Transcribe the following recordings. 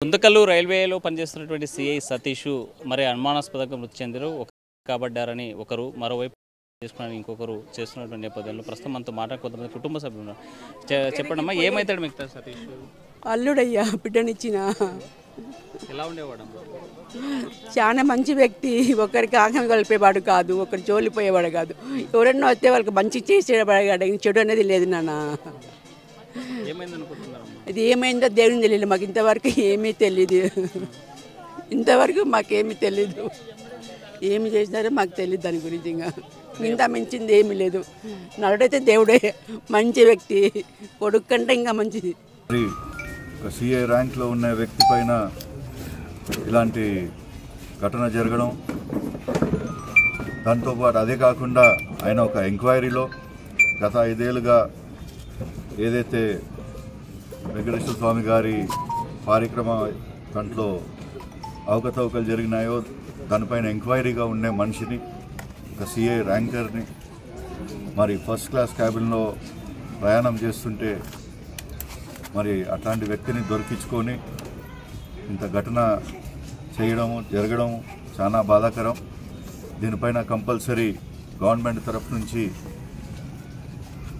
గుంతకల్లు రైల్వేలో పనిచేస్తున్నటువంటి సిఐ సతీష్ మరి అనుమానాస్పదంగా మృతి చెందారు. కాబడ్డారని ఒకరు, మరోవైపు చేసుకోవడానికి ఇంకొకరు చేస్తున్నటువంటి నేపథ్యంలో ప్రస్తుతం మనతో కొంతమంది కుటుంబ సభ్యులు ఉన్నారు. చెప్పండమ్మా, ఏమవుతాడు మీకు సతీష్? అల్లుడయ్యా, బిడ్డనిచ్చిన. ఎలా ఉండేవాడమ్మా? చాలా మంచి వ్యక్తి. ఒకరికి ఆగం కలిపేవాడు కాదు, ఒకరు జోలిపోయేవాడు కాదు. ఎవరన్నా వస్తే వాళ్ళకి మంచి చేసేవాడు, చెడు అనేది లేదు నాన్న. ఇది ఏమైందో దేవుని తెలియదు, మాకు ఇంతవరకు ఏమీ తెలీదు. ఇంతవరకు మాకేమీ తెలీదు. ఏమి చేసినారో మాకు తెలియదు దాని గురించి. ఇంత మించింది ఏమీ లేదు. నలుడైతే దేవుడే, మంచి వ్యక్తి, కొడుకు కంటే ఇంకా మంచిది. సిఐ ర్యాంక్లో ఉన్న వ్యక్తి పైన ఇలాంటి ఘటన జరగడం, దాంతోపాటు అదే కాకుండా ఆయన ఒక ఎంక్వైరీలో గత 5 ఏళ్ళుగా ఏదైతే వెంకటేశ్వర స్వామి గారి కార్యక్రమ దాంట్లో అవకతవకలు జరిగినాయో దానిపైన ఎంక్వైరీగా ఉండే మనిషిని, ఒక సిఐ ర్యాంకర్ని మరి ఫస్ట్ క్లాస్ క్యాబిన్లో ప్రయాణం చేస్తుంటే మరి అట్లాంటి వ్యక్తిని దొరికించుకొని ఇంత ఘటన జరగడం చాలా బాధాకరం. దీనిపైన కంపల్సరీ గవర్నమెంట్ తరఫు నుంచి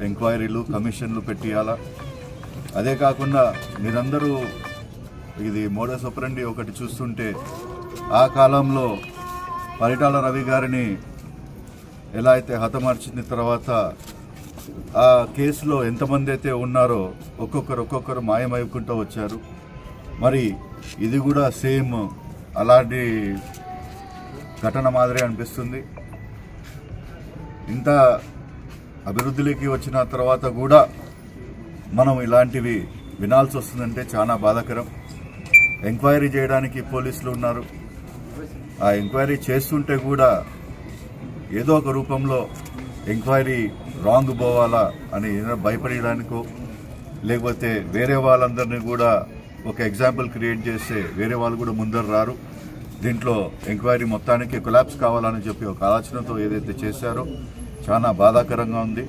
ఎంక్వైరీలు, కమిషన్లు పెట్టియాలా. అదే కాకుండా మీరందరూ ఇది మోడస్ ఆపరెండి ఒకటి చూస్తుంటే, ఆ కాలంలో పరిటాల రవి గారిని ఎలా అయితే హతమార్చిన తర్వాత ఆ కేసులో ఎంతమంది అయితే ఉన్నారో ఒక్కొక్కరు మాయమైకుంటూ వచ్చారు. మరి ఇది కూడా సేమ్ అలాంటి ఘటన మాదిరి అనిపిస్తుంది. ఇంత అభివృద్ధిలోకి వచ్చిన తర్వాత కూడా మనం ఇలాంటివి వినాల్సి వస్తుందంటే చాలా బాధాకరం. ఎంక్వైరీ చేయడానికి పోలీసులు ఉన్నారు. ఆ ఎంక్వైరీ చేస్తుంటే కూడా ఏదో ఒక రూపంలో ఎంక్వైరీ రాంగ్ పోవాలా అని భయపడడానికో, లేకపోతే వేరే వాళ్ళందరినీ కూడా ఒక ఎగ్జాంపుల్ క్రియేట్ చేస్తే వేరే వాళ్ళు కూడా ముందరు రారు. దీంట్లో ఎంక్వైరీ మొత్తానికి కొలాప్స్ కావాలని చెప్పి ఒక ఆలోచనతో ఏదైతే చేశారో చాలా బాధాకరంగా ఉంది.